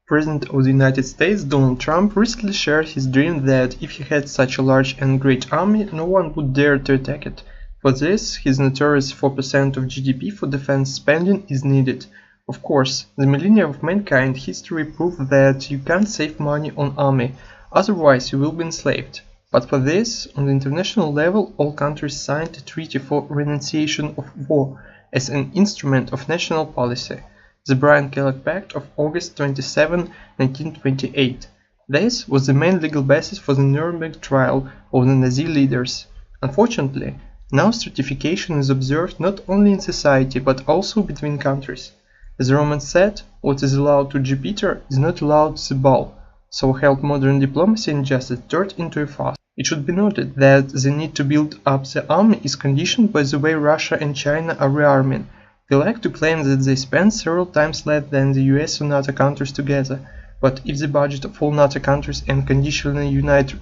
President of the United States, Donald Trump, recently shared his dream that if he had such a large and great army, no one would dare to attack it. For this, his notorious 4% of GDP for defense spending is needed. Of course, the millennia of mankind history proved that you can't save money on army, otherwise you will be enslaved. But for this, on the international level, all countries signed a treaty for renunciation of war as an instrument of national policy. The Bryan-Kellogg Pact of August 27, 1928. This was the main legal basis for the Nuremberg trial of the Nazi leaders. Unfortunately, now stratification is observed not only in society but also between countries. As the Romans said, what is allowed to Jupiter is not allowed to the bull, so held modern diplomacy and justice turned into a farce. It should be noted that the need to build up the army is conditioned by the way Russia and China are rearming. They like to claim that they spend several times less than the US or NATO countries together, but if the budget of all NATO countries and conditionally unite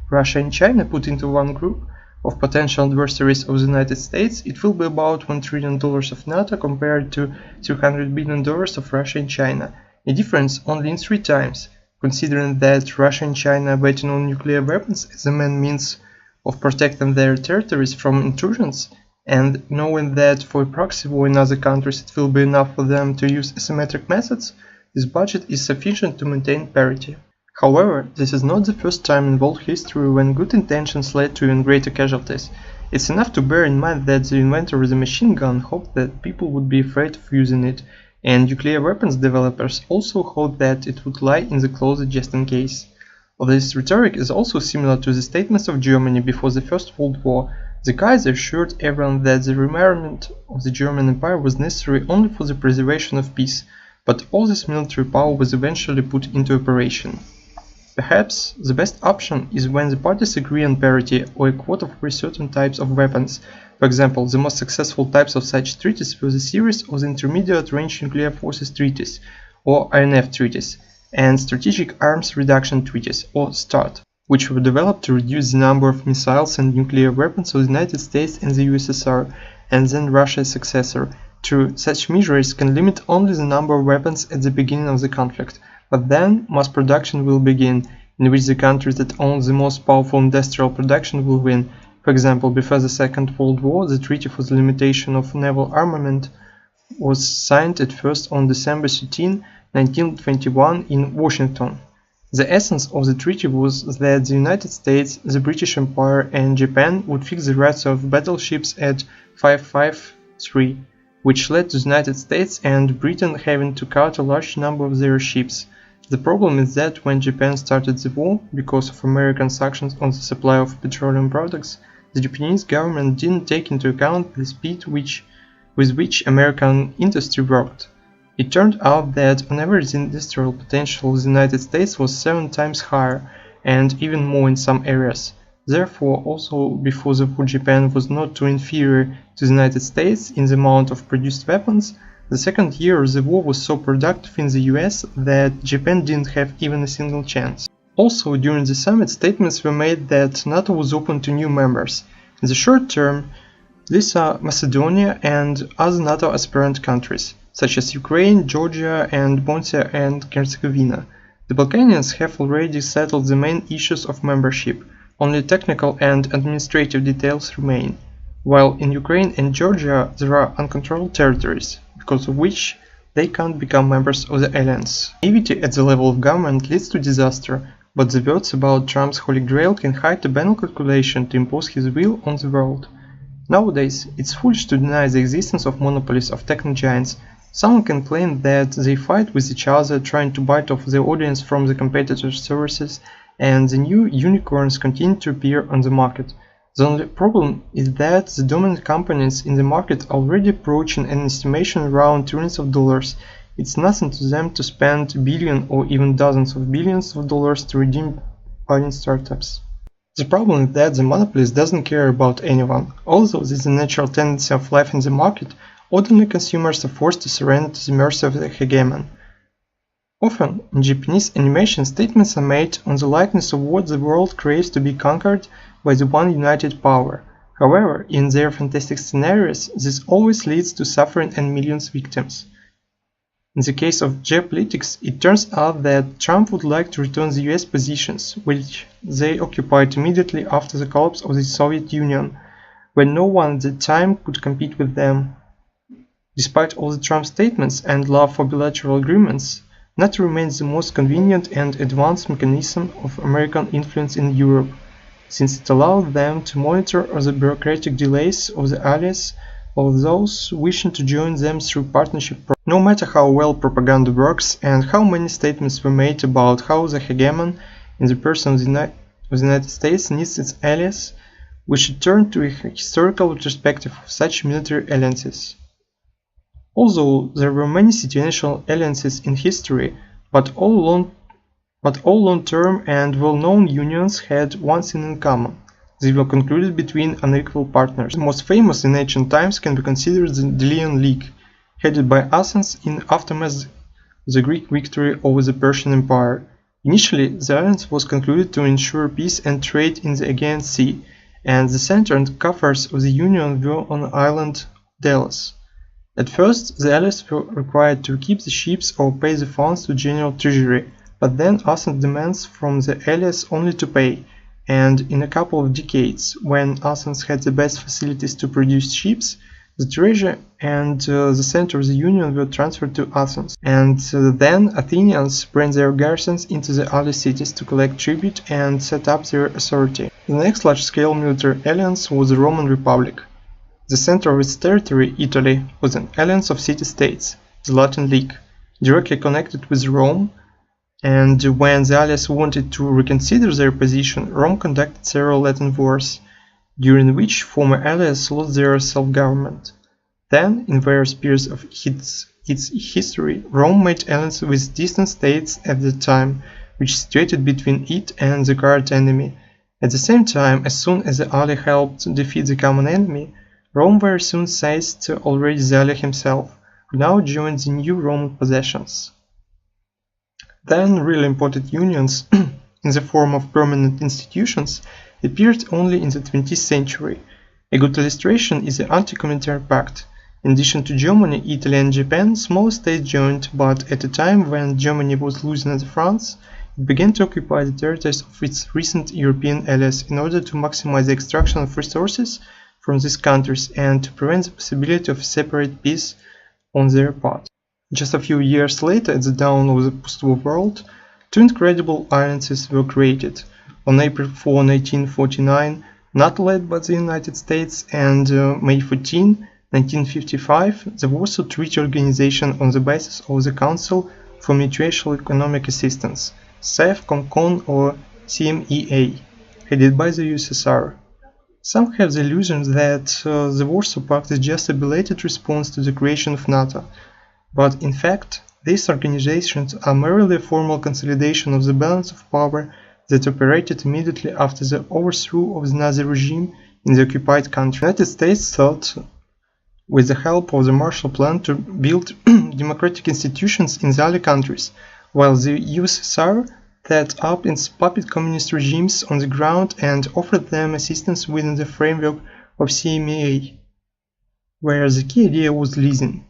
Russia and China put into one group of potential adversaries of the United States, it will be about $1 trillion of NATO compared to $200 billion of Russia and China, a difference only in 3 times, considering that Russia and China are betting on nuclear weapons as a main means of protecting their territories from intrusions, and knowing that for a proxy war in other countries it will be enough for them to use asymmetric methods, this budget is sufficient to maintain parity. However, this is not the first time in world history when good intentions led to even greater casualties. It's enough to bear in mind that the inventor of the machine gun hoped that people would be afraid of using it, and nuclear weapons developers also hoped that it would lie in the closet just in case. This rhetoric is also similar to the statements of Germany before the First World War. The Kaiser assured everyone that the rearmament of the German Empire was necessary only for the preservation of peace, but all this military power was eventually put into operation. Perhaps the best option is when the parties agree on parity or a quota for certain types of weapons. For example, the most successful types of such treaties were the series of the Intermediate Range Nuclear Forces Treaties, or INF treaties, and Strategic Arms Reduction Treaties, or START, which were developed to reduce the number of missiles and nuclear weapons of the United States and the USSR, and then Russia's successor. True, such measures can limit only the number of weapons at the beginning of the conflict, but then mass production will begin, in which the countries that own the most powerful industrial production will win. For example, before the Second World War, the Treaty for the Limitation of Naval Armament was signed at first on December 13, 1921 in Washington. The essence of the treaty was that the United States, the British Empire and Japan would fix the rates of battleships at 553, which led to the United States and Britain having to cut a large number of their ships. The problem is that when Japan started the war, because of American sanctions on the supply of petroleum products, the Japanese government didn't take into account the speed with which American industry worked. It turned out that on average the industrial potential of the United States was 7 times higher, and even more in some areas. Therefore, also before the war, Japan was not too inferior to the United States in the amount of produced weapons. The second year of the war was so productive in the US that Japan didn't have even a single chance. Also, during the summit, statements were made that NATO was open to new members. In the short term, these are Macedonia and other NATO aspirant countries, such as Ukraine, Georgia, and Bosnia and Herzegovina. The Balkanians have already settled the main issues of membership, only technical and administrative details remain, while in Ukraine and Georgia there are uncontrolled territories, because of which they can't become members of the alliance. Naivety at the level of government leads to disaster, but the words about Trump's Holy Grail can hide a banal calculation to impose his will on the world. Nowadays, it's foolish to deny the existence of monopolies of techno giants. Someone can claim that they fight with each other, trying to bite off the audience from the competitors' services, and the new unicorns continue to appear on the market. The only problem is that the dominant companies in the market are already approaching an estimation around trillions of dollars. It's nothing to them to spend a billion or even dozens of billions of dollars to redeem budding startups. The problem is that the monopolist doesn't care about anyone. Although this is a natural tendency of life in the market, ordinary consumers are forced to surrender to the mercy of the hegemon. Often, in Japanese animation, statements are made on the likeness of what the world craves to be conquered by the one united power. However, in their fantastic scenarios, this always leads to suffering and millions of victims. In the case of geopolitics, it turns out that Trump would like to return the US positions, which they occupied immediately after the collapse of the Soviet Union, when no one at the time could compete with them. Despite all the Trump statements and love for bilateral agreements, NATO remains the most convenient and advanced mechanism of American influence in Europe, since it allowed them to monitor the bureaucratic delays of the allies of those wishing to join them through partnership. No matter how well propaganda works and how many statements were made about how the hegemon in the person of the United States needs its allies, we should turn to a historical retrospective of such military alliances. Although there were many situational alliances in history, but all long-term and well-known unions had one thing in common. They were concluded between unequal partners. The most famous in ancient times can be considered the Delian League, headed by Athens in aftermath of the Greek victory over the Persian Empire. Initially, the alliance was concluded to ensure peace and trade in the Aegean Sea, and the center and coffers of the union were on the island Delos. At first, the allies were required to keep the ships or pay the funds to general treasury, but then Athens demands from the allies only to pay, and in a couple of decades, when Athens had the best facilities to produce ships, the treasure and the center of the union were transferred to Athens, and then Athenians brought their garrisons into the other cities to collect tribute and set up their authority. The next large-scale military alliance was the Roman Republic. The center of its territory, Italy, was an alliance of city-states, the Latin League, directly connected with Rome, and when the allies wanted to reconsider their position, Rome conducted several Latin wars, during which former allies lost their self-government. Then, in various periods of its history, Rome made alliances with distant states at the time, which situated between it and the current enemy. At the same time, as soon as the ally helped defeat the common enemy, Rome very soon seized already the ally himself, who now joined the new Roman possessions. Then really important unions, in the form of permanent institutions, appeared only in the 20th century. A good illustration is the Anti-Comintern Pact. In addition to Germany, Italy and Japan, small states joined, but at a time when Germany was losing at France, it began to occupy the territories of its recent European allies in order to maximize the extraction of resources from these countries and to prevent the possibility of separate peace on their part. Just a few years later, at the dawn of the post-war world, two incredible alliances were created. On April 4, 1949, NATO led by the United States, and May 14, 1955, the Warsaw Treaty Organization on the basis of the Council for Mutual Economic Assistance, CEF-COMCON or CMEA, headed by the USSR. Some have the illusion that the Warsaw Pact is just a belated response to the creation of NATO, but in fact, these organizations are merely a formal consolidation of the balance of power that operated immediately after the overthrow of the Nazi regime in the occupied country. The United States sought, with the help of the Marshall Plan, to build democratic institutions in the other countries, while the USSR set up its puppet communist regimes on the ground and offered them assistance within the framework of CMEA, where the key idea was leasing.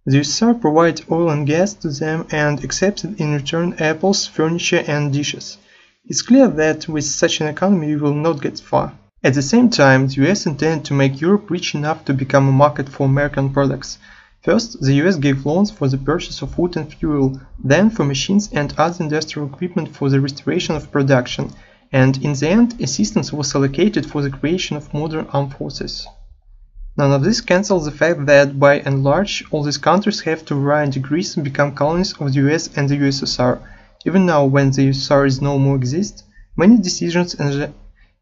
The USSR provided oil and gas to them and accepted in return apples, furniture and dishes. It's clear that with such an economy we will not get far. At the same time, the US intended to make Europe rich enough to become a market for American products. First, the US gave loans for the purchase of wood and fuel, then for machines and other industrial equipment for the restoration of production, and in the end, assistance was allocated for the creation of modern armed forces. None of this cancels the fact that, by and large, all these countries have to varying degrees become colonies of the US and the USSR. Even now, when the USSR is no more exist, many decisions in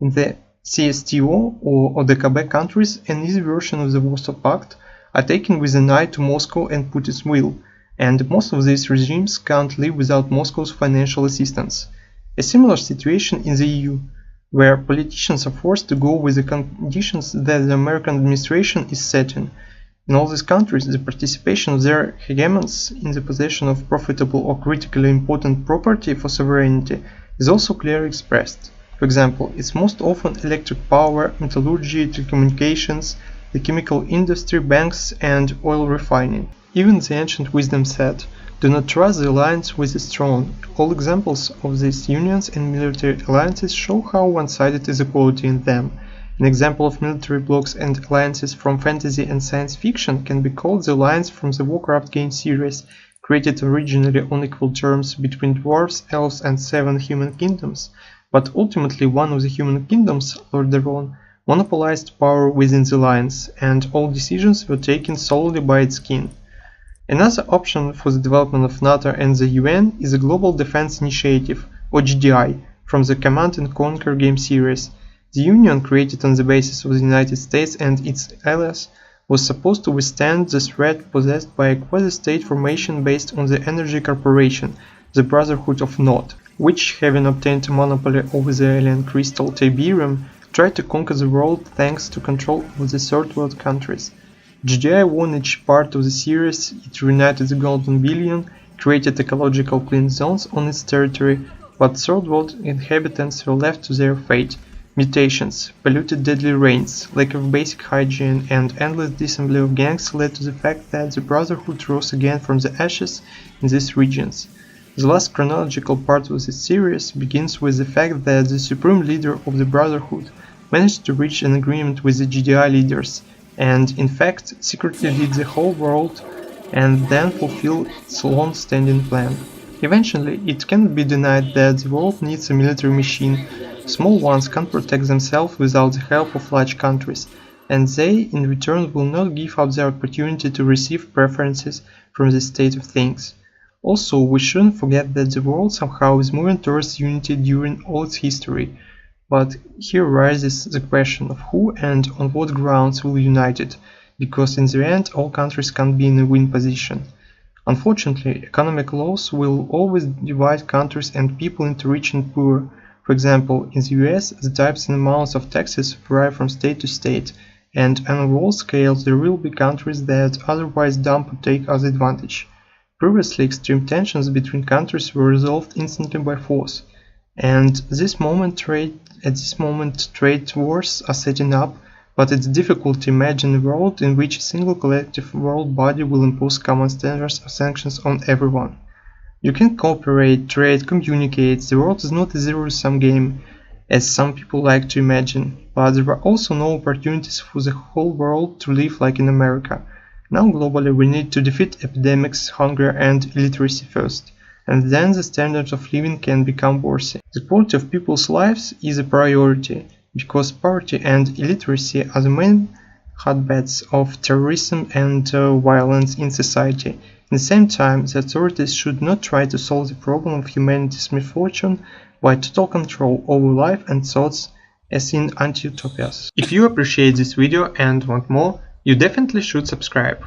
the CSTO or ODKB countries and this version of the Warsaw Pact are taken with an eye to Moscow and Putin's will, and most of these regimes can't live without Moscow's financial assistance. A similar situation in the EU, where politicians are forced to go with the conditions that the American administration is setting. In all these countries, the participation of their hegemons in the possession of profitable or critically important property for sovereignty is also clearly expressed. For example, it's most often electric power, metallurgy, telecommunications, the chemical industry, banks, and oil refining. Even the ancient wisdom said, Do not trust the alliance with the strong. All examples of these unions and military alliances show how one-sided is equality in them. An example of military blocs and alliances from fantasy and science fiction can be called the alliance from the Warcraft game series, created originally on equal terms between dwarves, elves and 7 human kingdoms, but ultimately one of the human kingdoms, Lordaeron, monopolized power within the alliance, and all decisions were taken solely by its king. Another option for the development of NATO and the UN is a Global Defense Initiative, or GDI, from the Command and Conquer game series. The Union, created on the basis of the United States and its allies, was supposed to withstand the threat posed by a quasi-state formation based on the Energy Corporation, the Brotherhood of Nod, which, having obtained a monopoly over the alien crystal Tiberium, tried to conquer the world thanks to control of the Third World countries. GDI won each part of the series. It reunited the Golden Billion, created ecological clean zones on its territory, but Third World inhabitants were left to their fate. Mutations, polluted deadly rains, lack of basic hygiene, and endless disassembly of gangs led to the fact that the Brotherhood rose again from the ashes in these regions. The last chronological part of this series begins with the fact that the supreme leader of the Brotherhood managed to reach an agreement with the GDI leaders, and in fact secretly lead the whole world and then fulfill its long-standing plan. Eventually, it cannot be denied that the world needs a military machine. Small ones can't protect themselves without the help of large countries, and they, in return, will not give up their opportunity to receive preferences from the state of things. Also, we shouldn't forget that the world somehow is moving towards unity during all its history. But here arises the question of who and on what grounds will unite it, because in the end all countries can't be in a win position. Unfortunately, economic laws will always divide countries and people into rich and poor. For example, in the US, the types and amounts of taxes vary from state to state, and on a world scale there will be countries that otherwise don't take as advantage. Previously, extreme tensions between countries were resolved instantly by force, and at this moment trade wars are setting up, but it's difficult to imagine a world in which a single collective world body will impose common standards of sanctions on everyone. You can cooperate, trade, communicate. The world is not a zero-sum game, as some people like to imagine, but there are also no opportunities for the whole world to live like in America. Now globally we need to defeat epidemics, hunger and illiteracy first, and then the standard of living can become worthy. The quality of people's lives is a priority, because poverty and illiteracy are the main hotbeds of terrorism and violence in society. At the same time, the authorities should not try to solve the problem of humanity's misfortune by total control over life and thoughts as in anti-utopias. If you appreciate this video and want more, you definitely should subscribe.